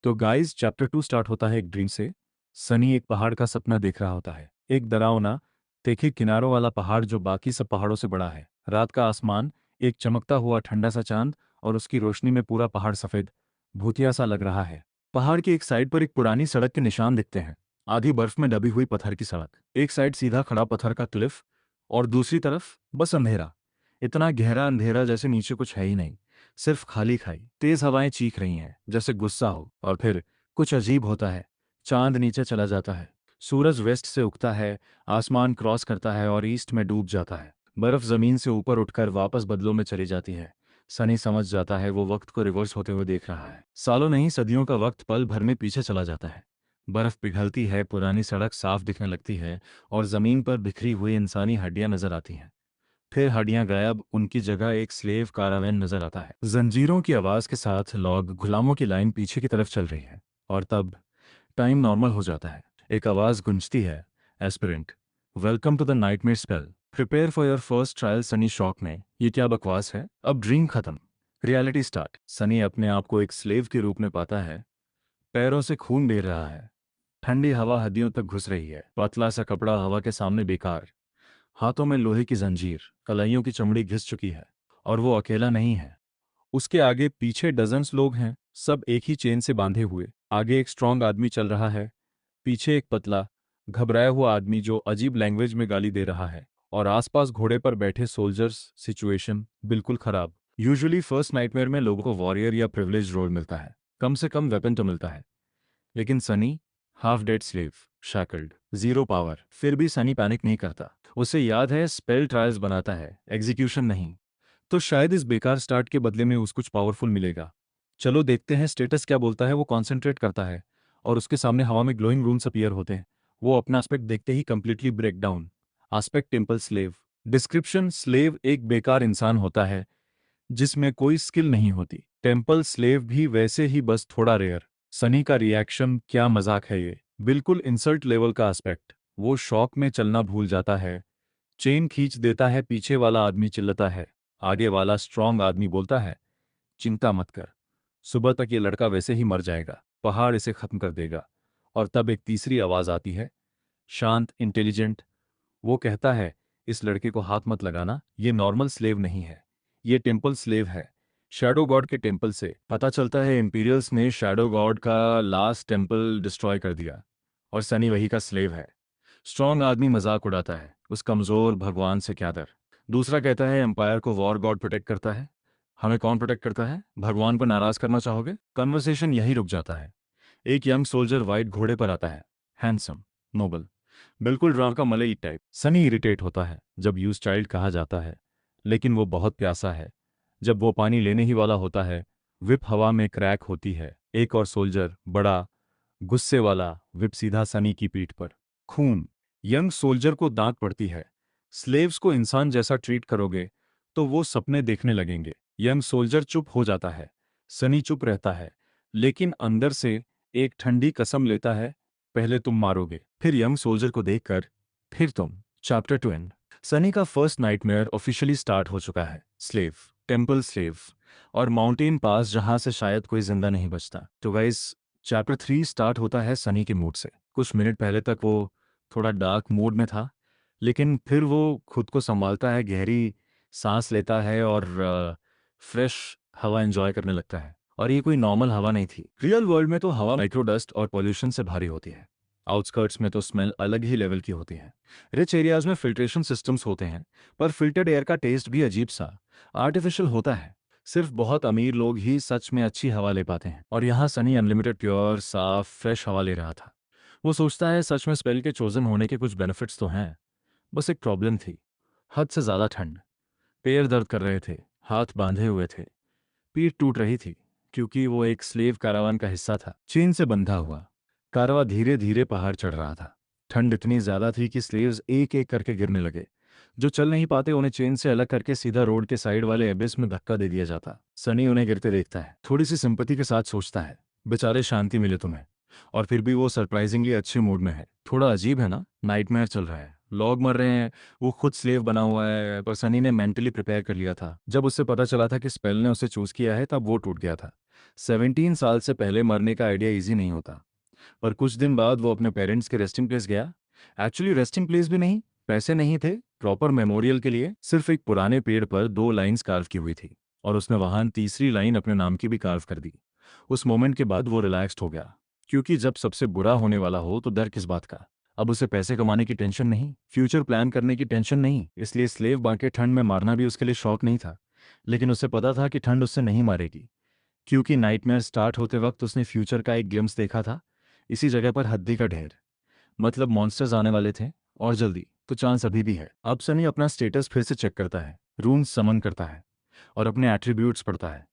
तो guys chapter 2 start होता है एक ड्रीम से। सनी एक पहाड़ का सपना देख रहा होता है, एक डरावना तीखे किनारों वाला पहाड़ जो बाकी सब पहाड़ों से बड़ा है। रात का आसमान, एक चमकता हुआ ठंडा सा चांद और उसकी रोशनी में पूरा पहाड़ सफेद भूतिया सा लग रहा है। पहाड़ की एक साइड पर एक पुरानी सड़क के निशान दिखते हैं, आधी बर्फ में दबी हुई पत्थर की सड़क। एक साइड सीधा खड़ा पत्थर का क्लिफ और दूसरी तरफ बस अंधेरा, इतना गहरा अंधेरा जैसे नीचे कुछ है ही नहीं, सिर्फ खाली खाई। तेज हवाएं चीख रही हैं जैसे गुस्सा हो। और फिर कुछ अजीब होता है, चांद नीचे चला जाता है, सूरज वेस्ट से उगता है, आसमान क्रॉस करता है और ईस्ट में डूब जाता है। बर्फ जमीन से ऊपर उठकर वापस बदलों में चली जाती है। सनी समझ जाता है वो वक्त को रिवर्स होते हुए देख रहा है। सालों नहीं सदियों का वक्त पल भर में पीछे चला जाता है। बर्फ पिघलती है, पुरानी सड़क साफ दिखने लगती है और जमीन पर बिखरी हुई इंसानी हड्डियां नजर आती हैं। फिर हड्डियां गायब, उनकी जगह एक स्लेव कारावैन नजर आता है। जंजीरों की आवाज के साथ लोग गुलामों की लाइन पीछे की तरफ चल रही है। और तब टाइम नॉर्मल हो जाता है। एक आवाज गूंजती है, aspirant, welcome to the nightmare spell, prepare for your first trial. सनी शॉक में, ये क्या बकवास है? अब ड्रीम खत्म, रियलिटी स्टार्ट। सनी अपने आप को एक स्लेव के रूप में पाता है। पैरों से खून बह रहा है, ठंडी हवा हड्डियों तक घुस रही है, पतला सा कपड़ा हवा के सामने बेकार, हाथों में लोहे की जंजीर, कलाइयों की चमड़ी घिस चुकी है। और वो अकेला नहीं है, उसके आगे पीछे डजन्स लोग हैं, सब एक ही चेन से बांधे हुए। आगे एक स्ट्रांग आदमी चल रहा है, पीछे एक पतला घबराया हुआ आदमी जो अजीब लैंग्वेज में गाली दे रहा है, और आसपास घोड़े पर बैठे सोल्जर्स। सिचुएशन बिल्कुल खराब। यूजुअली फर्स्ट नाइटमेयर में लोगों को वॉरियर या प्रिविलेज रोल मिलता है, कम से कम वेपन तो मिलता है। लेकिन Sunny, half dead slave, shackled, zero power. फिर भी सनी पैनिक नहीं करता। उसे याद है स्पेल ट्रायल्स बनाता है, एग्जीक्यूशन नहीं। तो शायद इस बेकार स्टार्ट के बदले में उस कुछ पावरफुल मिलेगा। चलो देखते हैं स्टेटस क्या बोलता है। वो कॉन्सेंट्रेट करता है और उसके सामने हवा में ग्लोइंग रून्स अपीयर होते हैं। वो अपना एस्पेक्ट देखते ही completely break down. Aspect temple slave. Description, slave एक बेकार इंसान होता है जिसमें कोई स्किल नहीं होती। टेम्पल स्लेव भी वैसे ही, बस थोड़ा रेयर। सनी का रिएक्शन, क्या मजाक है ये, बिल्कुल इंसल्ट लेवल का एस्पेक्ट। वो शॉक में चलना भूल जाता है, चेन खींच देता है। पीछे वाला आदमी चिल्लाता है, आगे वाला स्ट्रांग आदमी बोलता है, चिंता मत कर, सुबह तक ये लड़का वैसे ही मर जाएगा, पहाड़ इसे खत्म कर देगा। और तब एक तीसरी आवाज आती है, शांत, इंटेलिजेंट। वो कहता है, इस लड़के को हाथ मत लगाना, ये नॉर्मल स्लेव नहीं है, ये टेम्पल स्लेव है, शैडो गॉड के टेम्पल से। पता चलता है इंपीरियल्स ने शैडो गॉड का लास्ट टेम्पल डिस्ट्रॉय कर दिया और सनी वही का स्लेव है। स्ट्रॉन्ग आदमी मजाक उड़ाता है, उस कमजोर भगवान से क्या डर। दूसरा कहता है, एम्पायर को वॉर गॉड प्रोटेक्ट करता है। हमें कौन प्रोटेक्ट करता है? भगवान को नाराज करना चाहोगे? कन्वर्सेशन यही रुक जाता है। एक यंग सोल्जर वाइट घोड़े पर आता है, हैंडसम, नोबल, बिल्कुल ड्राव का मलई टाइप। सनी इरिटेट होता है जब यूज चाइल्ड कहा जाता है, लेकिन वो बहुत प्यासा है। जब वो पानी लेने ही वाला होता है, विप हवा में क्रैक होती है। एक और सोल्जर, बड़ा, गुस्से वाला, विप सीधा सनी की पीठ पर। खून। यंग सोल्जर को दांत पड़ती है। स्लेव्स को इंसान जैसा ट्रीट करोगे तो वो सपने देखने लगेंगे। यंग सोल्जर चुप हो जाता है। सनी चुप रहता है, लेकिन अंदर से एक ठंडी कसम लेता है, पहले तुम मारोगे, फिर यंग सोल्जर को देखकर, फिर तुम। Chapter 2 and. सनी का फर्स्ट नाइटमेयर ऑफिशियली स्टार्ट हो चुका है। स्लेव, टेम्पल स्लेव और माउंटेन पास जहां से शायद कोई जिंदा नहीं बचता। तो गाइस, चैप्टर 3 स्टार्ट होता है सनी के मूड से। कुछ मिनट पहले तक वो थोड़ा डार्क मूड में था, लेकिन फिर वो खुद को संभालता है, गहरी सांस लेता है और फ्रेश हवा एंजॉय करने लगता है। और ये कोई नॉर्मल हवा नहीं थी। रियल वर्ल्ड में तो हवा माइक्रोडस्ट और पॉल्यूशन से भारी होती है। आउटस्कर्ट्स में तो स्मेल अलग ही लेवल की होती है। रिच एरियाज में फिल्ट्रेशन सिस्टम्स होते हैं, पर फिल्टर्ड एयर का टेस्ट भी अजीब सा आर्टिफिशियल होता है। सिर्फ बहुत अमीर लोग ही सच में अच्छी हवा ले पाते हैं। और यहाँ सनी अनलिमिटेड प्योर साफ फ्रेश हवा ले रहा था। वो सोचता है सच में स्पेल के चोजन होने के कुछ बेनिफिट्स तो हैं, बस एक प्रॉब्लम थी, हद से ज़्यादा ठंड। पैर दर्द कर रहे थे, हाथ बांधे हुए थे, पीठ टूट रही थी, क्योंकि वो एक स्लेव कारवान का हिस्सा था, चेन से बंधा हुआ। कारवा धीरे धीरे पहाड़ चढ़ रहा था। ठंड इतनी ज्यादा थी कि स्लेव्स एक एक करके गिरने लगे। जो चल नहीं पाते उन्हें चेन से अलग करके सीधा रोड के साइड वाले एबिस में धक्का दे दिया जाता। सनी उन्हें गिरते देखता है, थोड़ी सी सिंपैथी के साथ सोचता है, बेचारे, शांति मिले तुम्हें। और फिर भी वो सरप्राइजिंगली अच्छे मूड में है। थोड़ा अजीब है ना, नाइटमेयर चल रहा है, लोग मर रहे हैं, वो खुद स्लेव बना हुआ है। पर सनी ने मेंटली प्रिपेयर कर लिया था। जब उससे पता चला था कि स्पेल ने उसे चूज किया है, तब वो टूट गया था। 17 साल से पहले मरने का आइडिया इजी नहीं होता। पर कुछ दिन बाद वो अपने पेरेंट्स के रेस्टिंग प्लेस गया। एक्चुअली रेस्टिंग प्लेस भी नहीं, पैसे नहीं थे प्रॉपर मेमोरियल के लिए, सिर्फ एक पुराने पेड़ पर 2 लाइंस कार्व की हुई थी और उसने वहां तीसरी लाइन अपने नाम की भी कार्व कर दी। उस मोमेंट के बाद वो रिलैक्स्ड हो गया, क्योंकि जब सबसे बुरा होने वाला हो तो डर किस बात का। अब उसे पैसे कमाने की टेंशन नहीं, फ्यूचर प्लान करने की टेंशन नहीं, इसलिए स्लेव बांके ठंड में मारना भी उसके लिए शौक नहीं था। लेकिन उसे पता था कि ठंड उससे नहीं मारेगी, क्योंकि नाइटमेयर स्टार्ट होते वक्त उसने फ्यूचर का एक ग्लिम्स देखा था। इसी जगह पर हड्डी का ढेर, मतलब मॉन्स्टर्स आने वाले थे, और जल्दी, तो चांस अभी भी है। अब सनी अपना स्टेटस फिर से चेक करता है, रून्स समन करता है और अपने एट्रीब्यूट्स पढ़ता है।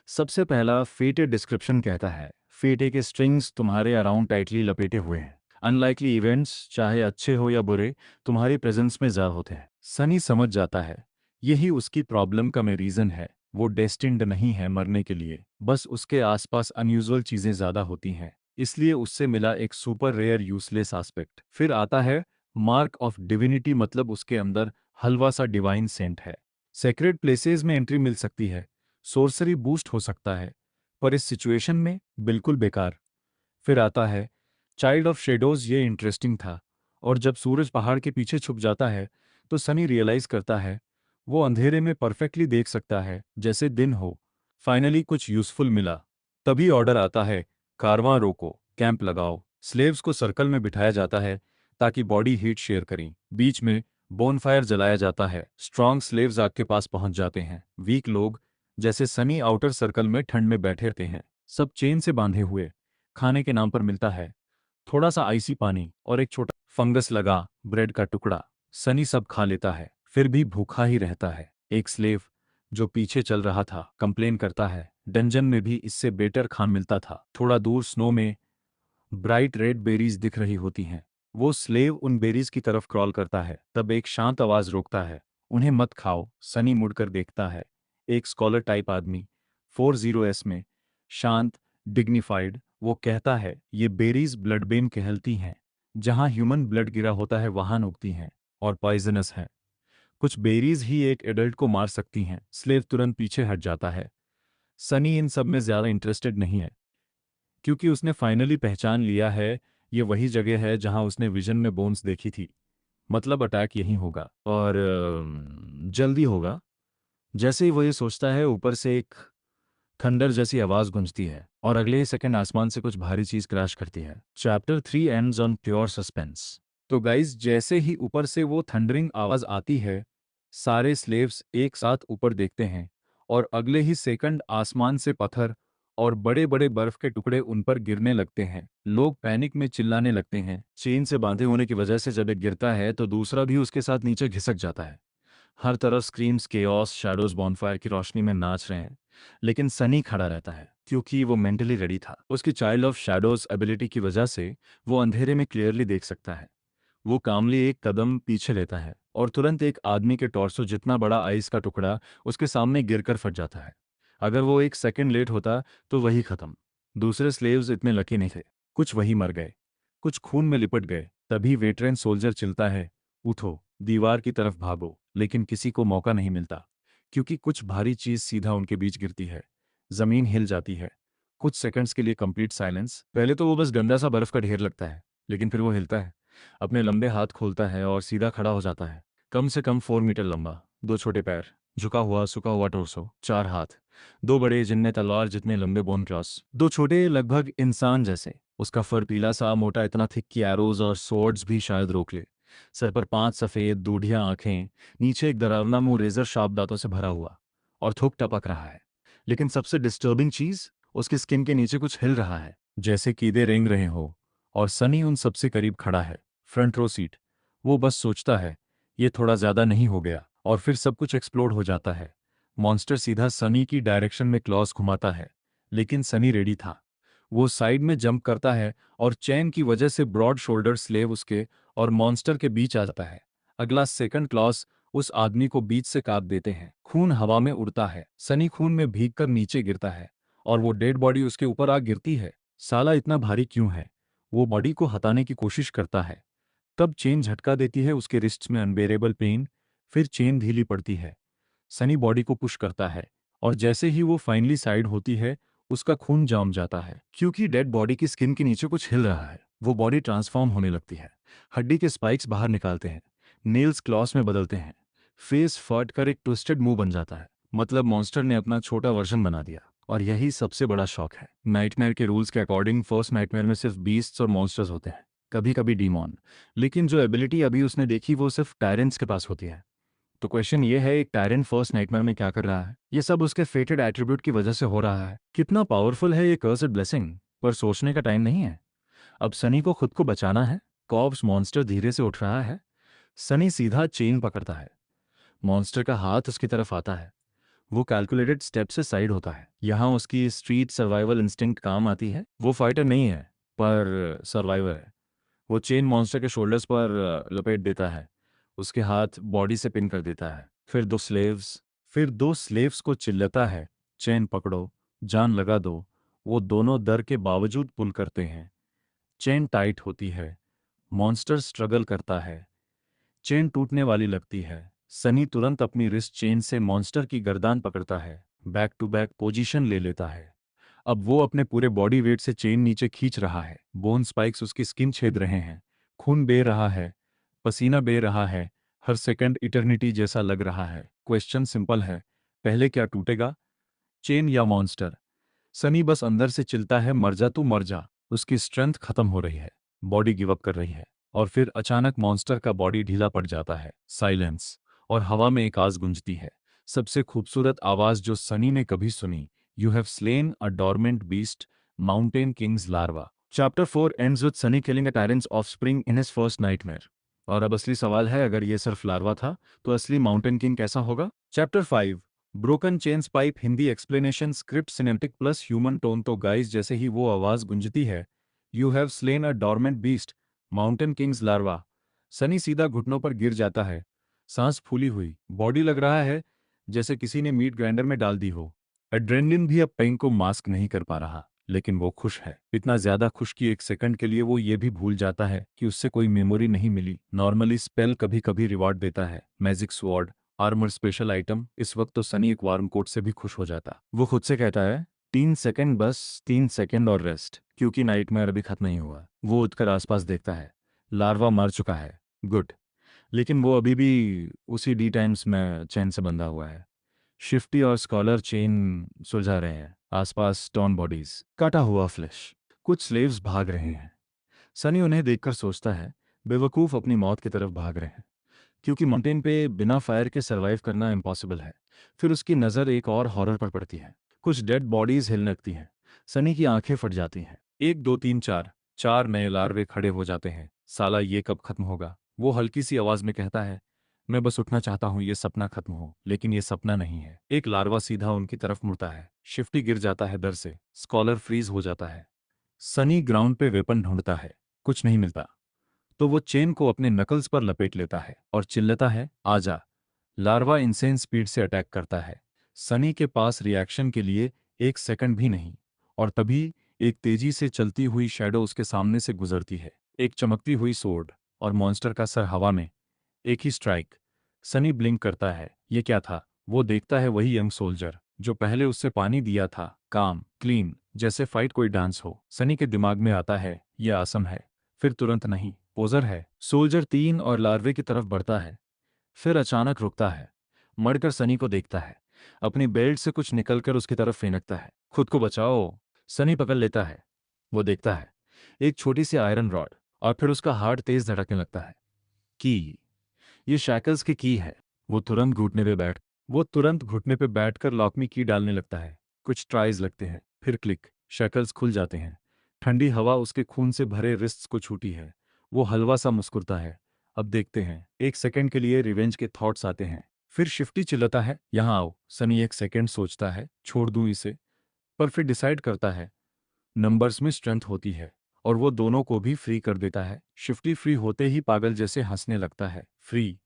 सबसे पहला फेटे डिस्क्रिप्शन कहता है, फेटे के स्ट्रिंग्स तुम्हारे अराउंड टाइटली लपेटे हुए हैं। अनलाइकली इवेंट्स, चाहे अच्छे हो या बुरे, तुम्हारी प्रेजेंस में ज़्यादा होते हैं। सनी समझ जाता है यही उसकी प्रॉब्लम का में रीज़न है। वो डेस्टिन्ड नहीं है मरने के लिए, बस उसके आसपास अनयूजुअल चीज़ें ज़्यादा होती हैं, इसलिए उससे मिला एक सुपर रेयर यूजलेस एस्पेक्ट। फिर आता है मार्क ऑफ डिविनिटी, मतलब उसके अंदर हल्वा सा डिवाइन सेंट है। सेक्रेड प्लेसेस में एंट्री मिल सकती है, सोर्सरी बूस्ट हो सकता है, पर इस सिचुएशन में बिल्कुल बेकार। फिर आता है चाइल्ड ऑफ शेडोज, ये इंटरेस्टिंग था। और जब सूरज पहाड़ के पीछे छुप जाता है तो सनी रियलाइज करता है वो अंधेरे में परफेक्टली देख सकता है जैसे दिन हो। फाइनली कुछ यूजफुल मिला। तभी ऑर्डर आता है, कारवां रोको, कैंप लगाओ। स्लेव्स को सर्कल में बिठाया जाता है ताकि बॉडी हीट शेयर करें। बीच में बोनफायर जलाया जाता है। स्ट्रांग स्लेव्स आग के पास पहुंच जाते हैं। वीक लोग जैसे सनी आउटर सर्कल में ठंड में बैठे रहते हैं, सब चेन से बांधे हुए। खाने के नाम पर मिलता है थोड़ा सा आइसी पानी और एक छोटा फंगस लगा ब्रेड का टुकड़ा। सनी सब खा लेता है, फिर भी भूखा ही रहता है। एक स्लेव जो पीछे चल रहा था कंप्लेन करता है, डंजन में भी इससे बेटर खान मिलता था। थोड़ा दूर स्नो में ब्राइट रेड बेरीज दिख रही होती हैं। वो स्लेव उन बेरीज की तरफ क्रॉल करता है, तब एक शांत आवाज रोकता है, उन्हें मत खाओ। सनी मुड़कर देखता है, एक स्कॉलर टाइप आदमी 40s में, शांत, डिग्निफाइड। वो कहता है ये बेरीज ब्लडबेन कहलती हैं, जहां ह्यूमन ब्लड गिरा होता है वहां उगती हैं, और पॉइजनस है। कुछ बेरीज ही एक एडल्ट को मार सकती हैं। स्लेव तुरंत पीछे हट जाता है। सनी इन सब में ज्यादा इंटरेस्टेड नहीं है, क्योंकि उसने फाइनली पहचान लिया है ये वही जगह है जहां उसने विजन में बोन्स देखी थी। मतलब अटैक यहीं होगा, और जल्दी होगा। जैसे ही वो ये सोचता है, ऊपर से एक थंडर जैसी आवाज गूंजती है और अगले ही सेकंड आसमान से कुछ भारी चीज क्रैश करती है। Chapter 3 ends on pure suspense. तो गाइस, जैसे ही ऊपर से वो थंडरिंग आवाज आती है, सारे स्लेव्स एक साथ ऊपर देखते हैं और अगले ही सेकंड आसमान से पत्थर और बड़े बड़े बर्फ के टुकड़े उन पर गिरने लगते हैं। लोग पैनिक में चिल्लाने लगते हैं। चेन से बांधे होने की वजह से जब एक गिरता है तो दूसरा भी उसके साथ नीचे घिसक जाता है। हर तरफ स्क्रीम्स, केओस, शैडोज बॉनफायर की रोशनी में नाच रहे हैं। लेकिन सनी खड़ा रहता है, क्योंकि वो मेंटली रेडी था। उसकी चाइल्ड ऑफ शैडोज एबिलिटी की वजह से वो अंधेरे में क्लियरली देख सकता है। वो कामली एक कदम पीछे लेता है और तुरंत एक आदमी के टॉर्सो जितना बड़ा आइस का टुकड़ा उसके सामने गिरकर फट जाता है। अगर वो एक सेकंड लेट होता तो वही खत्म। दूसरे स्लेव्स इतने लकी नहीं थे। कुछ वही मर गए, कुछ खून में लिपट गए। तभी वेटरन सोल्जर चिल्लाता है, उठो, दीवार की तरफ भागो। लेकिन किसी को मौका नहीं मिलता, क्योंकि कुछ भारी चीज सीधा उनके बीच गिरती है। जमीन हिल जाती है। कुछ सेकंड्स के लिए कंप्लीट साइलेंस। पहले तो वो बस गंदा सा बर्फ का ढेर लगता है, लेकिन फिर वो हिलता है, अपने लंबे हाथ खोलता है और सीधा खड़ा हो जाता है। कम से कम 4 मीटर लंबा, 2 छोटे पैर, झुका हुआ सूखा हुआ टोर्सो, 4 हाथ, 2 बड़े जिनमें तलवार जितने लंबे बोन क्रॉस, 2 छोटे लगभग इंसान जैसे। उसका फर पीला सा मोटा, इतना थिक कि एरोज और स्वॉर्ड्स भी शायद रोक ले। सर पर 5 सफेद दूधिया आंखें, नीचे एक डरावना मुंह रेजर शार्प दांतों से भरा हुआ, और थूक टपक रहा है। लेकिन सबसे डिस्टर्बिंग चीज, उसकी स्किन के नीचे कुछ हिल रहा है, जैसे कीड़े रेंग रहे हो। और सनी उन सबसे करीब खड़ा है, फ्रंट रो सीट। वो बस सोचता है ये थोड़ा ज्यादा नहीं हो गया, और फिर सब कुछ एक्सप्लोड हो जाता है। मॉन्स्टर सीधा सनी की डायरेक्शन में क्लॉज घुमाता है, लेकिन सनी रेडी था। वो साइड में जंप करता है और चैन की वजह से ब्रॉड शोल्डर स्लेव उसके और मॉन्स्टर के बीच आ जाता है। अगला सेकंड क्लॉज उस आदमी को बीच से काट देते हैं। खून हवा में उड़ता है। सनी खून में भीगकर नीचे गिरता है और वो डेड बॉडी उसके ऊपर आ गिरती है। साला इतना भारी क्यों है? वो बॉडी को हटाने की कोशिश करता है, तब चेन झटका देती है उसके रिस्ट्स में, अनबेरेबल पेन। फिर चेन ढीली पड़ती है। सनी बॉडी को पुश करता है और जैसे ही वो फाइनली साइड होती है, उसका खून जम जाता है क्योंकि डेड बॉडी की स्किन के नीचे कुछ हिल रहा है। वो बॉडी ट्रांसफॉर्म होने लगती है। हड्डी के स्पाइक्स बाहर निकालते हैं, नेल्स क्लॉस में बदलते हैं, फेस फट कर एक ट्विस्टेड मुंह बन जाता है। मतलब मॉन्स्टर ने अपना छोटा वर्जन बना दिया। और यही सबसे बड़ा शौक है। नाइटमेयर के रूल्स के अकॉर्डिंग फर्स्ट नाइटमेयर में सिर्फ बीस्ट्स और मॉन्स्टर्स होते हैं, कभी कभी डीमॉन। लेकिन जो एबिलिटी अभी उसने देखी वो सिर्फ टायरेंट्स के पास होती है। तो क्वेश्चन ये है, एक टायरेंट फर्स्ट नाइटमेयर में क्या कर रहा है? ये सब उसके फेटेड एट्रीब्यूट की वजह से हो रहा है। कितना पावरफुल है ये कर्स्ड ब्लेसिंग, पर सोचने का टाइम नहीं है। अब सनी को खुद को बचाना है। कॉर्प्स मॉन्स्टर धीरे से उठ रहा है। सनी सीधा चेन पकड़ता है। मॉन्स्टर का हाथ उसकी तरफ आता है। वो कैलकुलेटेड स्टेप से साइड होता है। यहाँ उसकी स्ट्रीट सर्वाइवल इंस्टिंक्ट काम आती है। वो फाइटर नहीं है, पर सर्वाइवर है। वो चेन मॉन्स्टर के शोल्डर्स पर लपेट देता है। उसके हाथ बॉडी से पिन कर देता है। फिर दो स्लेव्स को चिल्लाता है, चेन पकड़ो, जान लगा दो। वो दोनों डर के बावजूद पुल करते हैं। चेन टाइट होती है। मॉन्स्टर स्ट्रगल करता है। चेन टूटने वाली लगती है। सनी तुरंत अपनी रिस्ट चेन से मॉन्स्टर की गर्दान पकड़ता है। बैक टू बैक पोजीशन ले लेता है। अब वो अपने पूरे बॉडी वेट से चेन नीचे खींच रहा है। बोन स्पाइक्स उसकी स्किन छेद रहे हैं। खून बह रहा है। पसीना बह रहा है। हर सेकंड इटर्निटी जैसा लग रहा है। क्वेश्चन सिंपल है, पहले क्या टूटेगा, चेन या मॉन्स्टर? सनी बस अंदर से चिल्ता है, मर जा तू मर जा। उसकी स्ट्रेंथ खत्म हो रही है। बॉडी गिव अप कर रही है। और फिर अचानक मॉन्स्टर का बॉडी ढीला पड़ जाता है। साइलेंस। और हवा में एक आवाज गूंजती है। सबसे खूबसूरत आवाज जो सनी ने कभी सुनी। You have slain a dormant beast, mountain Kings larva. Chapter 4 ends with Sunny killing a tyrants offspring in his first nightmare. और अब असली सवाल है, अगर ये सिर्फ लार्वा था तो असली माउंटेन किंग कैसा होगा? Chapter 5 broken chains pipe. Hindi explanation, script cinematic plus human tone. तो गाइस, जैसे ही वो आवाज गुंजती है, you have slain a dormant beast, mountain Kings larva, Sunny सीधा घुटनों पर गिर जाता है। सांस फूली हुई, बॉडी लग रहा है जैसे किसी ने मीट ग्राइंडर में डाल दी हो। एड्रेनलिन भी अब पेन को मास्क नहीं कर पा रहा, लेकिन वो खुश है। इतना ज्यादा खुश कि एक सेकंड के लिए वो ये भी भूल जाता है कि उससे कोई मेमोरी नहीं मिली। नॉर्मली स्पेल कभी कभी रिवॉर्ड देता है, magic sword, armour, special item. इस वक्त तो सनी एक वार्म कोट से भी खुश हो जाता। वो खुद से कहता है, 3 सेकंड बस, 3 सेकंड और रेस्ट, क्योंकि नाइटमेयर अभी खत्म नहीं हुआ। वो उठकर आसपास देखता है। लार्वा मर चुका है, गुड। लेकिन वो अभी भी उसी डी टाइम्स में चेन से बंधा हुआ है। शिफ्टी और स्कॉलर चेन सुलझा रहे हैं। आसपास स्टोन बॉडीज, काटा हुआ फ्लैश, कुछ स्लेव्स भाग रहे हैं। सनी उन्हें देखकर सोचता है, बेवकूफ अपनी मौत की तरफ भाग रहे हैं, क्योंकि माउंटेन पे बिना फायर के सरवाइव करना इम्पॉसिबल है। फिर उसकी नज़र एक और हॉरर पर पड़ती है। कुछ डेड बॉडीज हिलने लगती हैं। सनी की आंखें फट जाती हैं। 1 2 3 4, 4 नए लार्वे खड़े हो जाते हैं। साला, ये कब खत्म होगा? वो हल्की सी आवाज में कहता है, मैं बस उठना चाहता हूँ, ये सपना खत्म हो। लेकिन ये सपना नहीं है। एक लार्वा सीधा उनकी तरफ मुड़ता है। शिफ्टी गिर जाता है डर से। स्कॉलर फ्रीज हो जाता है। सनी ग्राउंड पे वेपन ढूंढता है, कुछ नहीं मिलता। तो वो चेन को अपने नकल्स पर लपेट लेता है और चिल्लाता है, आजा। लार्वा इंसेन स्पीड से अटैक करता है। सनी के पास रिएक्शन के लिए 1 सेकंड भी नहीं। और तभी एक तेजी से चलती हुई शैडो उसके सामने से गुजरती है। एक चमकती हुई सोर्ड और मॉन्स्टर का सर हवा में। एक ही स्ट्राइक। सनी ब्लिंक करता है। ये क्या था? वो देखता है वही यंग सोल्जर जो पहले उससे पानी दिया था, काम, क्लीन, जैसे फाइट कोई डांस हो। सनी के दिमाग में आता है, ये आसम है। फिर तुरंत नहीं, पोजर है। सोल्जर 3 और लार्वे की तरफ बढ़ता है। फिर अचानक रुकता है, मड़कर सनी को देखता है। अपनी बेल्ट से कुछ निकलकर उसकी तरफ फेंकता है। खुद को बचाओ। सनी पकड़ लेता है। वो देखता है, एक छोटी सी आयरन रॉड। और फिर उसका हार्ट तेज धड़कने लगता है। की, ये शैकल्स की है। वो तुरंत घुटने पे बैठकर लॉक में की डालने लगता है। कुछ ट्राइज लगते हैं, फिर क्लिक, शैकल्स खुल जाते हैं। ठंडी हवा उसके खून से भरे रिस्ट्स को छूती है। वो हलवा सा मुस्कुरता है। अब देखते हैं। 1 सेकंड के लिए रिवेंज के थॉट्स आते हैं। फिर शिफ्टी चिल्लाता है, यहाँ आओ। सनी 1 सेकंड सोचता है, छोड़ दूं इसे? पर फिर डिसाइड करता है। नंबर्स में स्ट्रेंथ होती है। और वो दोनों को भी फ्री कर देता है। शिफ्टी फ्री होते ही पागल जैसे हंसने लगता है। फ्री,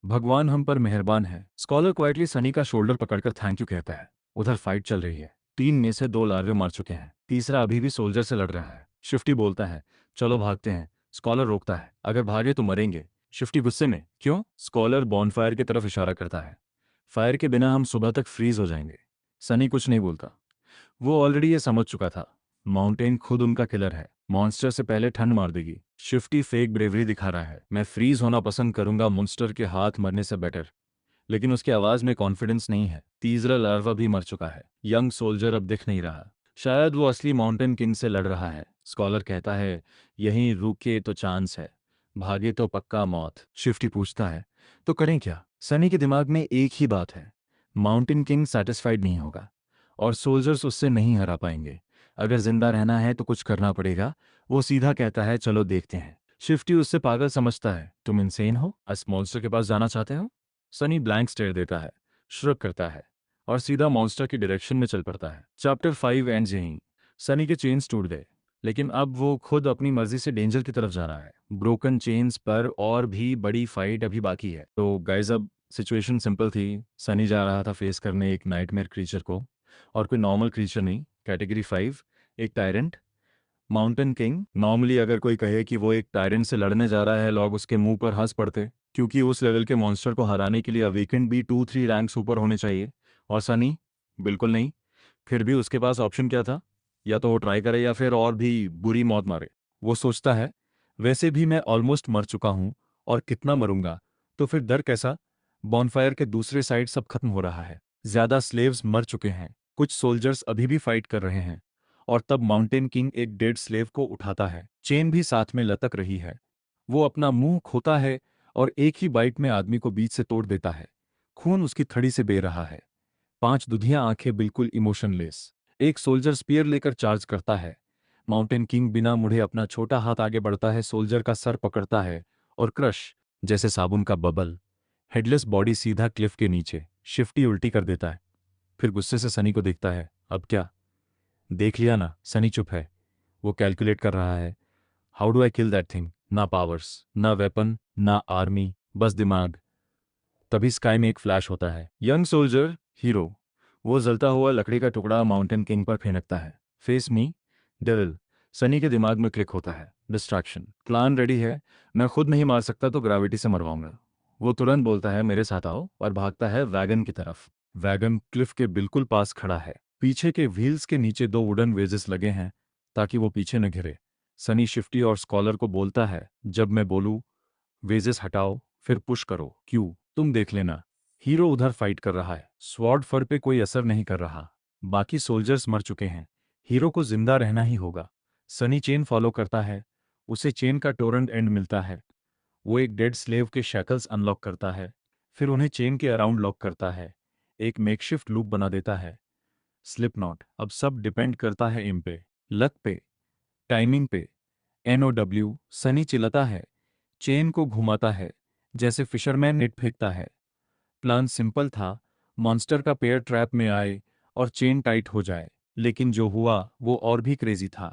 भगवान हम पर मेहरबान है। स्कॉलर क्वाइटली सनी का शोल्डर पकड़कर थैंक यू कहता है। उधर फाइट चल रही है। 3 में से 2 लार्वे मर चुके हैं, तीसरा अभी भी सोल्जर से लड़ रहा है। शिफ्टी बोलता है, चलो भागते हैं। स्कॉलर रोकता है, अगर भागे तो मरेंगे। शिफ्टी गुस्से में, क्यों? स्कॉलर बॉनफायर की तरफ इशारा करता है। फायर के बिना हम सुबह तक फ्रीज हो जाएंगे। सनी कुछ नहीं बोलता। वो ऑलरेडी ये समझ चुका था, माउंटेन खुद उनका किलर है, मॉन्स्टर से पहले ठंड मार देगी। शिफ्टी फेक ब्रेवरी दिखा रहा है, मैं फ्रीज होना पसंद करूंगा मॉन्स्टर के हाथ मरने से बेटर। लेकिन उसकी आवाज में कॉन्फिडेंस नहीं है। तीसरा लार्वा भी मर चुका है, यंग सोल्जर अब दिख नहीं रहा। शायद वो असली माउंटेन किंग से लड़ रहा है। स्कॉलर कहता है, यहीं रुके तो चांस है, भागे तो पक्का मौत। शिफ्टी पूछता है, तो करें क्या? सनी के दिमाग में एक ही बात है, माउंटेन किंग सेटिस्फाइड नहीं होगा और सोल्जर्स उससे नहीं हरा पाएंगे। अगर जिंदा रहना है तो कुछ करना पड़ेगा। वो सीधा कहता है, चलो देखते हैं। शिफ्टी उससे पागल समझता है, तुम इंसेन हो, इस मॉन्स्टर के पास जाना चाहते हो? सनी ब्लैंक स्टेयर देता है, श्रग करता है और सीधा मॉन्स्टर की डायरेक्शन में चल पड़ता है। चैप्टर 5 एंड यहीं। सनी के चेन्स टूट गए, लेकिन अब वो खुद अपनी मर्जी से डेंजर की तरफ जा रहा है। ब्रोकन चेन्स पर और भी बड़ी फाइट अभी बाकी है। तो गाइज, अब सिचुएशन सिंपल थी। सनी जा रहा था फेस करने एक नाइटमेयर क्रीचर को, और कोई नॉर्मल क्रीचर नहीं, कैटेगरी 5, एक टायरेंट, माउंटेन किंग। नॉर्मली अगर कोई कहे कि वो एक टायरेंट से लड़ने जा रहा है, लोग उसके मुंह पर हंस पड़ते, क्योंकि उस लेवल के मॉन्स्टर को हराने के लिए अवेकेंड भी 2-3 रैंक्स ऊपर होने चाहिए। और सनी बिल्कुल नहीं। फिर भी उसके पास ऑप्शन क्या था? या तो वो ट्राई करे या फिर और भी बुरी मौत मारे। वो सोचता है, वैसे भी मैं ऑलमोस्ट मर चुका हूं, और कितना मरूंगा, तो फिर डर कैसा? बॉनफायर के दूसरे साइड सब खत्म हो रहा है, ज्यादा स्लेव्स मर चुके हैं, कुछ सोल्जर्स अभी भी फाइट कर रहे हैं। और तब माउंटेन किंग एक डेड स्लेव को उठाता है, चेन भी साथ में लटक रही है। वो अपना मुंह खोता है और एक ही बाइट में आदमी को बीच से तोड़ देता है। खून उसकी थड़ी से बह रहा है, 5 दुधियां आंखें बिल्कुल इमोशनलेस। एक सोल्जर स्पीयर लेकर चार्ज करता है। माउंटेन किंग बिना मुड़े अपना छोटा हाथ आगे बढ़ता है, सोल्जर का सर पकड़ता है और क्रश, जैसे साबुन का बबल, हेडलेस बॉडी सीधा क्लिफ के नीचे। शिफ्टी उल्टी कर देता है, फिर गुस्से से सनी को देखता है, अब क्या? देख लिया ना? सनी चुप है। वो कैलकुलेट कर रहा है, how do I kill that thing? ना पावर्स, ना वेपन, ना आर्मी, बस दिमाग। तभी स्काई में एक फ्लैश होता है, यंग सोल्जर, हीरो। वो जलता हुआ लकड़ी का टुकड़ा माउंटेन किंग पर फेंकता है। फेस मी, डेविल। सनी के दिमाग में क्लिक होता है, डिस्ट्रैक्शन, प्लान रेडी है। मैं खुद नहीं मार सकता तो ग्रेविटी से मरवाऊंगा। वो तुरंत बोलता है, मेरे साथ आओ, और भागता है वैगन की तरफ। वैगन क्लिफ के बिल्कुल पास खड़ा है, पीछे के व्हील्स के नीचे 2 वुडन वेजेस लगे हैं ताकि वो पीछे न घिरे। सनी शिफ्टी और स्कॉलर को बोलता है, जब मैं बोलूं वेजेस हटाओ, फिर पुश करो। क्यों? तुम देख लेना। हीरो उधर फाइट कर रहा है, स्वॉर्ड फर पे कोई असर नहीं कर रहा। बाकी सोल्जर्स मर चुके हैं, हीरो को जिंदा रहना ही होगा। सनी चेन फॉलो करता है, उसे चेन का टोरेंट एंड मिलता है। वो एक डेड स्लेव के शैकल्स अनलॉक करता है, फिर उन्हें चेन के अराउंड लॉक करता है, एक मेकशिफ्ट लूप बना देता है। Slip not. अब सब डिपेंड करता है इम पे, लक पे, टाइमिंग पे। NOW। सनी चिल्लाता है, चेन को घुमाता है जैसे फिशरमैन नेट फेंकता है। प्लान सिंपल था, मॉन्स्टर का पेयर ट्रैप में आए और चेन टाइट हो जाए। लेकिन जो हुआ वो और भी क्रेजी था।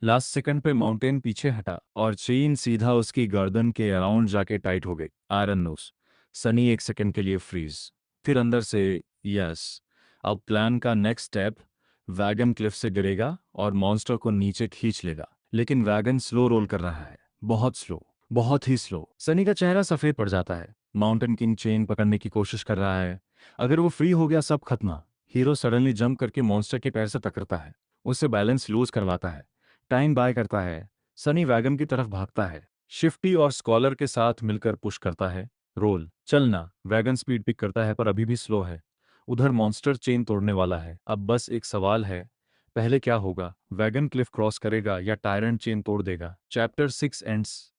लास्ट सेकंड पे माउंटेन पीछे हटा और चेन सीधा उसकी गर्दन के अराउंड जाके टाइट हो गई। Iron nose. सनी एक सेकंड के लिए फ्रीज, फिर अंदर से, यस। अब प्लान का नेक्स्ट स्टेप, वैगन क्लिफ से गिरेगा और मॉन्स्टर को नीचे खींच लेगा। लेकिन वैगन स्लो रोल कर रहा है, बहुत स्लो, बहुत ही स्लो। सनी का चेहरा सफेद पड़ जाता है। माउंटेन किंग चेन पकड़ने की कोशिश कर रहा है, अगर वो फ्री हो गया सब खत्म। हीरो सडनली जंप करके मॉन्स्टर के पैर से टकरता है, उससे बैलेंस लूज करवाता है, टाइम बाय करता है। सनी वैगन की तरफ भागता है, शिफ्टी और स्कॉलर के साथ मिलकर पुश करता है। रोल, चलना। वैगन स्पीड पिक करता है पर अभी भी स्लो है। उधर मॉन्स्टर चेन तोड़ने वाला है। अब बस एक सवाल है, पहले क्या होगा? वैगन क्लिफ क्रॉस करेगा या टायरेंट चेन तोड़ देगा? Chapter 6 ends.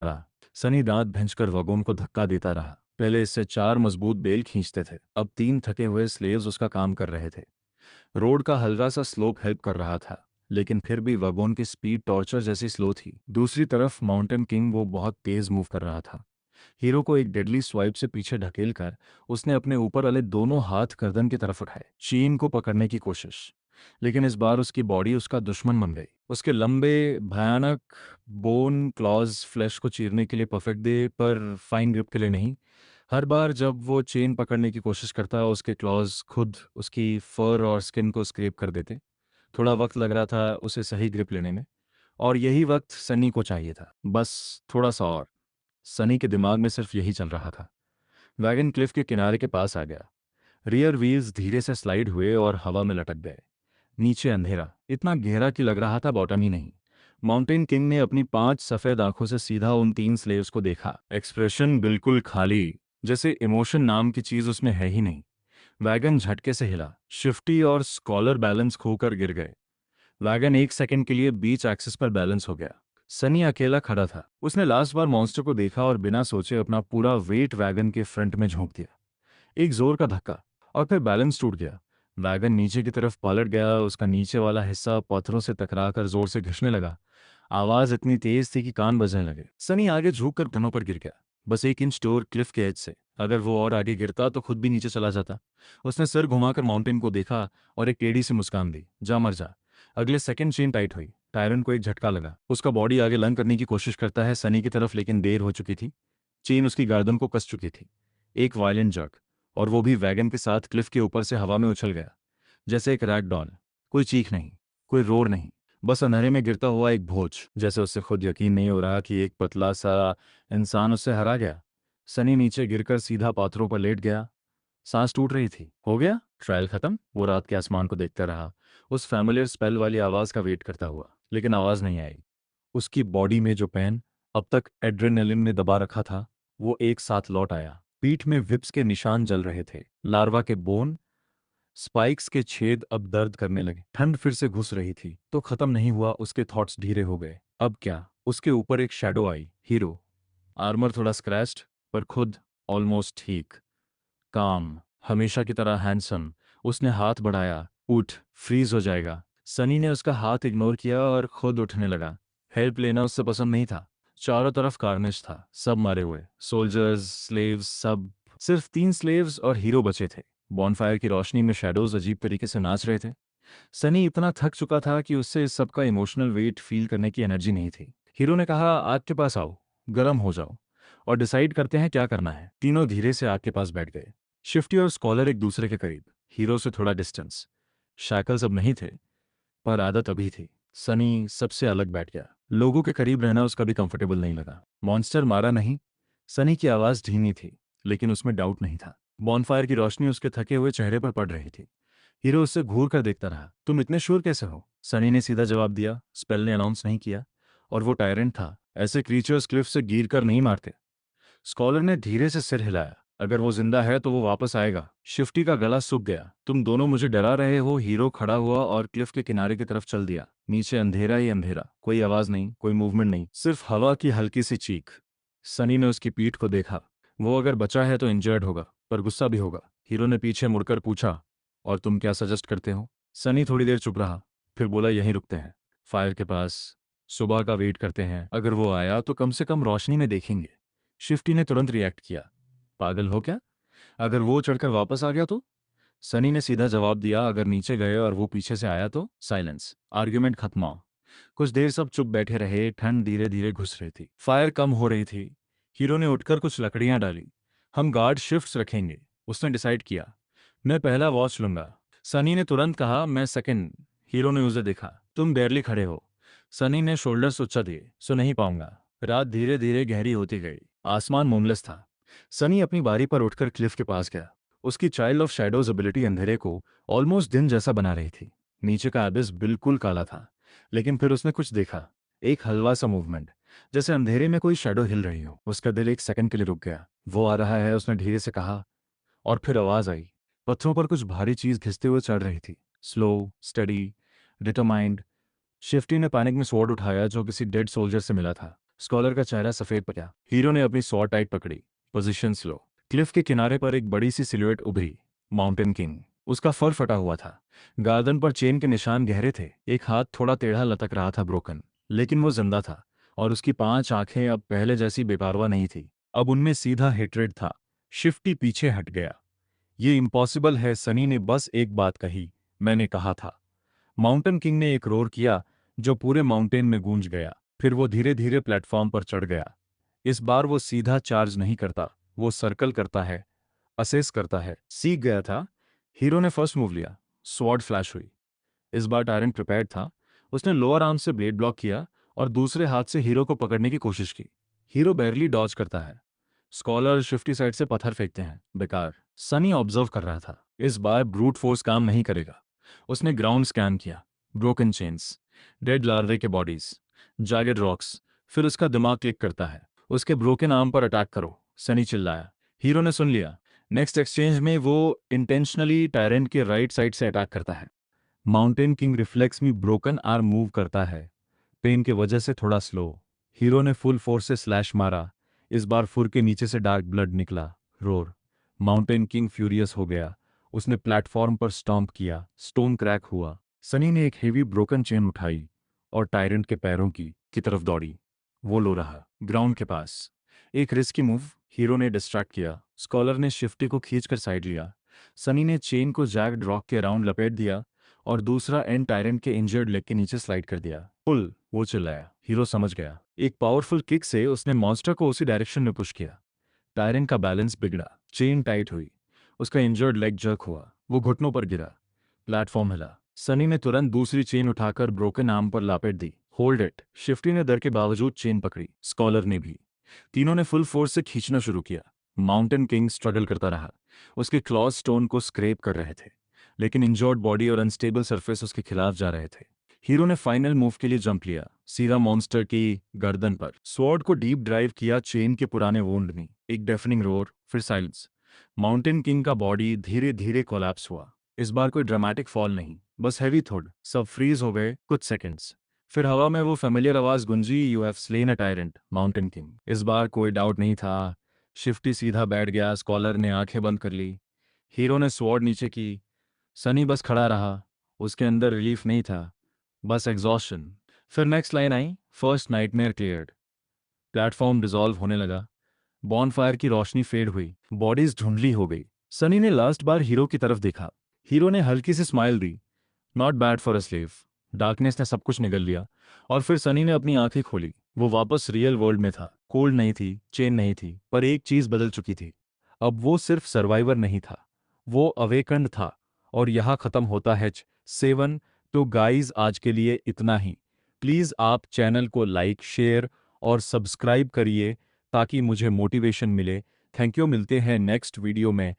सनी दांत भैंचकर वगोन को धक्का देता रहा। पहले इससे 4 मजबूत बेल खींचते थे, अब 3 थके हुए स्लेव्स उसका काम कर रहे थे। रोड का हल्का सा स्लोप हेल्प कर रहा था, लेकिन फिर भी वगोन की स्पीड टॉर्चर जैसी स्लो थी। दूसरी तरफ माउंटेन किंग वो बहुत तेज मूव कर रहा था। हीरो को एक डेडली स्वाइप से पीछे ढकेलकर उसने अपने ऊपर वाले दोनों हाथ गर्दन की तरफ उठाए, चेन को पकड़ने की कोशिश। लेकिन इस बार उसकी बॉडी उसका दुश्मन बन गई। उसके लंबे भयानक बोन क्लॉज फ्लैश को चीरने के लिए परफेक्ट दे, पर फाइन ग्रिप के लिए नहीं। हर बार जब वो चेन पकड़ने की कोशिश करता है, उसके क्लॉज खुद उसकी फर और स्किन को स्क्रैप कर देते। थोड़ा वक्त लग रहा था उसे सही ग्रिप लेने में, और यही वक्त सनी को चाहिए था, बस थोड़ा सा और। सनी के दिमाग में सिर्फ यही चल रहा था। वैगन क्लिफ के किनारे के पास आ गया, रियर व्हील्स धीरे से स्लाइड हुए और हवा में लटक गए। नीचे अंधेरा, इतना गहरा कि लग रहा था बॉटम ही नहीं। माउंटेन किंग ने अपनी 5 सफ़ेद आंखों से सीधा उन 3 स्लेव्स को देखा। एक्सप्रेशन बिल्कुल खाली, जैसे इमोशन नाम की चीज़ उसमें है ही नहीं। वैगन झटके से हिला। शिफ्टी और स्कॉलर बैलेंस खोकर गिर गए। वैगन एक सेकंड के लिए बीच एक्सिस पर बैलेंस हो गया। सनी अकेला खड़ा था। उसने लास्ट बार मॉन्स्टर को देखा और बिना सोचे अपना पूरा वेट वैगन के फ्रंट में झोंक दिया। एक जोर का धक्का, और फिर बैलेंस टूट गया। वैगन नीचे की तरफ पलट गया। उसका नीचे वाला हिस्सा पत्थरों से टकराकर जोर से घिसने लगा। आवाज इतनी तेज थी कि कान बजने लगे। सनी आगे झुककर घुटनों पर गिर गया, बस एक इंच दूर क्लिफ के एज से। अगर वो और आगे गिरता तो खुद भी नीचे चला जाता। उसने सिर घुमाकर माउंटेन को देखा और एक टेढ़ी सी मुस्कान दी। जा मर जा। अगले सेकंड चेन टाइट हुई। टायरन को एक झटका लगा। उसका बॉडी आगे लंग करने की कोशिश करता है सनी की तरफ, लेकिन देर हो चुकी थी। चेन उसकी गर्दन को कस चुकी थी। एक वायलेंट जर्क, और वो भी वैगन के साथ क्लिफ के ऊपर से हवा में उछल गया, जैसे एक रैग डॉल। कोई चीख नहीं, कोई रोर नहीं, बस अंधेरे में गिरता हुआ एक भोज। जैसे उससे खुद यकीन नहीं हो रहा कि एक पतला सा इंसान उससे हरा गया। सनी नीचे गिरकर सीधा पाथरों पर लेट गया। सांस टूट रही थी। हो गया, ट्रायल खत्म। वो रात के आसमान को देखता रहा, उस फैमिलियर स्पेल वाली आवाज का वेट करता हुआ, लेकिन आवाज नहीं आई। उसकी बॉडी में जो पेन अब तक एड्रेनलिन ने दबा रखा था, वो एक साथ लौट आया। पीठ में विप्स के निशान जल रहे थे। लार्वा के बोन स्पाइक्स के छेद अब दर्द करने लगे। ठंड फिर से घुस रही थी। तो खत्म नहीं हुआ। उसके थॉट्स धीरे हो गए। अब क्या? उसके ऊपर एक शैडो आई। हीरो, आर्मर थोड़ा स्क्रैच्ड, पर खुद ऑलमोस्ट ठीक, काम, हमेशा की तरह हैंडसम। उसने हाथ बढ़ाया। उठ, फ्रीज हो जाएगा। सनी ने उसका हाथ इग्नोर किया और खुद उठने लगा। हेल्प लेना उससे पसंद नहीं था। चारों तरफ कार्नेज था, सब मारे हुए, सोल्जर्स, स्लेव्स, सब। सिर्फ 3 स्लेव्स और हीरो बचे थे। बॉनफायर की रोशनी में शैडोज अजीब तरीके से नाच रहे थे। सनी इतना थक चुका था कि उससे इस सब का इमोशनल वेट फील करने की एनर्जी नहीं थी। हीरो ने कहा, आग के पास आओ, गर्म हो जाओ, और डिसाइड करते हैं क्या करना है। तीनों धीरे से आग के पास बैठ गए। शिफ्टी और स्कॉलर एक दूसरे के करीब, हीरो से थोड़ा डिस्टेंस। शैकल्स अब नहीं थे, पर आदत अभी थी। सनी सबसे अलग बैठ गया। लोगों के करीब रहना उसका भी कंफर्टेबल नहीं लगा। मॉन्स्टर मारा नहीं। सनी की आवाज धीमी थी, लेकिन उसमें डाउट नहीं था। बॉनफायर की रोशनी उसके थके हुए चेहरे पर पड़ रही थी। हीरो उससे घूर कर देखता रहा। तुम इतने श्योर कैसे हो? सनी ने सीधा जवाब दिया। स्पेल ने अनाउंस नहीं किया, और वो टायरेंट था। ऐसे क्रीचर्स क्लिफ से गिर कर नहीं मारते। स्कॉलर ने धीरे से सिर हिलाया। अगर वो जिंदा है तो वो वापस आएगा। शिफ्टी का गला सूख गया। तुम दोनों मुझे डरा रहे हो। हीरो खड़ा हुआ और क्लिफ के किनारे की तरफ चल दिया। नीचे अंधेरा ही अंधेरा, कोई आवाज नहीं, कोई मूवमेंट नहीं, सिर्फ हवा की हल्की सी चीख। सनी ने उसकी पीठ को देखा। वो अगर बचा है तो इंजर्ड होगा, पर गुस्सा भी होगा। हीरो ने पीछे मुड़कर पूछा, और तुम क्या सजेस्ट करते हो? सनी थोड़ी देर चुप रहा, फिर बोला, यहीं रुकते हैं, फायर के पास। सुबह का वेट करते हैं। अगर वो आया तो कम से कम रोशनी में देखेंगे। शिफ्टी ने तुरंत रिएक्ट किया, पागल हो क्या? अगर वो चढ़कर वापस आ गया तो? सनी ने सीधा जवाब दिया, अगर नीचे गए और वो पीछे से आया तो? साइलेंस। आर्ग्यूमेंट खत्म। कुछ देर सब चुप बैठे रहे। ठंड धीरे धीरे घुस रही थी। फायर कम हो रही थी। हीरो ने उठकर कुछ लकड़ियां डाली। हम गार्ड शिफ्ट्स रखेंगे, उसने डिसाइड किया। मैं पहला वॉच लूंगा। सनी ने तुरंत कहा, मैं सेकंड। हीरो ने उसे देखा। तुम बैरली खड़े हो। सनी ने शोल्डर्स उच्चा दिए। सो नहीं पाऊंगा। रात धीरे धीरे गहरी होती गई। आसमान मूनलेस था। सनी अपनी बारी पर उठकर क्लिफ के पास गया। उसकी चाइल्ड ऑफ शैडोज एबिलिटी अंधेरे को ऑलमोस्ट दिन जैसा बना रही थी। नीचे का एबिस बिल्कुल काला था, लेकिन फिर उसने कुछ देखा। एक हलवा सा मूवमेंट, जैसे अंधेरे में कोई शैडो हिल रही हो। उसका दिल एक सेकंड के लिए रुक गया। वो आ रहा है, उसने धीरे से कहा, और फिर आवाज आई। पत्थरों पर कुछ भारी चीज घिसते हुए चढ़ रही थी। Slow, study, determined. शिफ्टी ने पैनिक में स्वॉर्ड उठाया, जो किसी डेड सोल्जर से मिला था। स्कॉलर का चेहरा सफेद पड़ा। हीरो ने अपनी स्वॉर्ड टाइट पकड़ी। Position slow. क्लिफ के किनारे पर एक बड़ी सी सिलुएट उभरी। Mountain king. उसका फर फटा हुआ था। गर्दन पर चेन के निशान गहरे थे। एक हाथ थोड़ा टेढ़ा लटक रहा था, ब्रोकन, लेकिन वो जिंदा था। और उसकी 5 आंखें अब पहले जैसी बेपरवाह नहीं थी। अब उनमें सीधा हेट्रेड था। शिफ्टी पीछे हट गया। ये इम्पॉसिबल है, सनी ने बस एक बात कही, मैंने कहा था। माउंटेन किंग ने एक रोर किया, जो पूरे माउंटेन में गूंज गया। फिर वो धीरे धीरे प्लेटफॉर्म पर चढ़ गया। इस बार वो सीधा चार्ज नहीं करता, वो सर्कल करता है, असेस करता है। सीख गया था। हीरो ने फर्स्ट मूव लिया। स्वॉर्ड फ्लैश हुई। इस बार टायरेंट प्रिपेयर्ड था। उसने लोअर आर्म से ब्लेड ब्लॉक किया और दूसरे हाथ से हीरो को पकड़ने की कोशिश की। हीरो बैरली डॉज करता है। स्कॉलर शिफ्टी साइड से पत्थर फेंकते हैं, बेकार। सनी ऑब्जर्व कर रहा था। इस बार ब्रूट फोर्स काम नहीं करेगा। उसने ग्राउंड स्कैन किया। ब्रोकन चेन्स, डेड लार्वे के बॉडीज, जागेड रॉक्स। फिर उसका दिमाग क्लिक करता है। उसके ब्रोकन आर्म पर अटैक करो, सनी चिल्लाया। हीरो ने सुन लिया। नेक्स्ट एक्सचेंज में वो इंटेंशनली टायरेंट के राइट साइड से अटैक करता है। माउंटेन किंग रिफ्लेक्स में ब्रोकन आर्म मूव करता है, पेन के वजह से थोड़ा स्लो। हीरो ने फुल फोर्स से स्लैश मारा। इस बार फुर के नीचे से डार्क ब्लड निकला। रोर। माउंटेन किंग फ्यूरियस हो गया। उसने प्लेटफॉर्म पर स्टॉम्प किया। स्टोन क्रैक हुआ। सनी ने एक हेवी ब्रोकन चेन उठाई और टायरेंट के पैरों की तरफ दौड़ी। वो लो रहा, ग्राउंड के पास। एक रिस्की मूव। हीरो ने डिस्ट्रैक्ट किया। स्कॉलर ने शिफ्टी को खींचकर साइड लिया। सनी ने चेन को जैक्ड रॉक के अराउंड लपेट दिया और दूसरा एंड टायरेंट के इंजर्ड लेग के नीचे स्लाइड कर दिया। पुल, वो चिल्लाया। हीरो समझ गया। एक पावरफुल किक से उसने मॉन्स्टर को उसी डायरेक्शन में पुश किया। टायरेंट का बैलेंस बिगड़ा। चेन टाइट हुई। उसका इंजर्ड लेग जर्क हुआ। वो घुटनों पर गिरा। प्लेटफॉर्म हिला। सनी ने तुरंत दूसरी चेन उठाकर ब्रोकन आर्म पर लापेट दी। Hold it. शिफ्टी ने डर के बावजूद चेन पकड़ी। स्कॉलर ने भी। तीनों ने फुल फोर्स से खींचना शुरू किया। माउंटेन किंग स्ट्रगल करता रहा। उसके क्लॉज स्टोन को स्क्रैप कर रहे थे, लेकिन इंजर्ड बॉडी और अनस्टेबल सरफेस उसके खिलाफ जा रहे थे। हीरो ने फाइनल मूव के लिए जंप लिया, सीधा मॉन्स्टर की गर्दन पर। स्वॉर्ड को डीप ड्राइव किया चेन के पुराने वोंड में। एक डेफनिंग रोर, फिर साइलेंस। माउंटेन किंग का बॉडी धीरे धीरे कोलैप्स हुआ। इस बार कोई ड्रामेटिक फॉल नहीं, बस हैवी थोड़। सब फ्रीज हो गए कुछ सेकंड्स। फिर हवा में वो फेमिलियर आवाज Gunji, you have slain a tyrant, mountain king. इस बार कोई डाउट नहीं था। शिफ्टी सीधा बैठ गया। स्कॉलर ने आंखें बंद कर ली। हीरो ने स्वॉर्ड नीचे की। सनी बस खड़ा रहा। उसके अंदर रिलीफ नहीं था, बस एग्जॉशन। फिर नेक्स्ट लाइन आई, first nightmare cleared. Platform dissolve होने लगा। बॉनफायर की रोशनी फेड हुई। बॉडीज धुंधली हो गई। सनी ने लास्ट बार हीरो की तरफ देखा। हीरो ने हल्की सी स्माइल दी। Not bad for a slave. Darkness ने सब कुछ निगल लिया और फिर सनी ने अपनी आंखें खोली। वो वापस रियल वर्ल्ड में था। कोल्ड नहीं थी, चेन नहीं थी, पर एक चीज बदल चुकी थी। अब वो सिर्फ सर्वाइवर नहीं था, वो अवेकंड था। और यहाँ खत्म होता है 7। तो गाइज आज के लिए इतना ही। प्लीज़ आप चैनल को लाइक, शेयर और सब्सक्राइब करिए ताकि मुझे मोटिवेशन मिले। Thank you. मिलते हैं नेक्स्ट वीडियो में।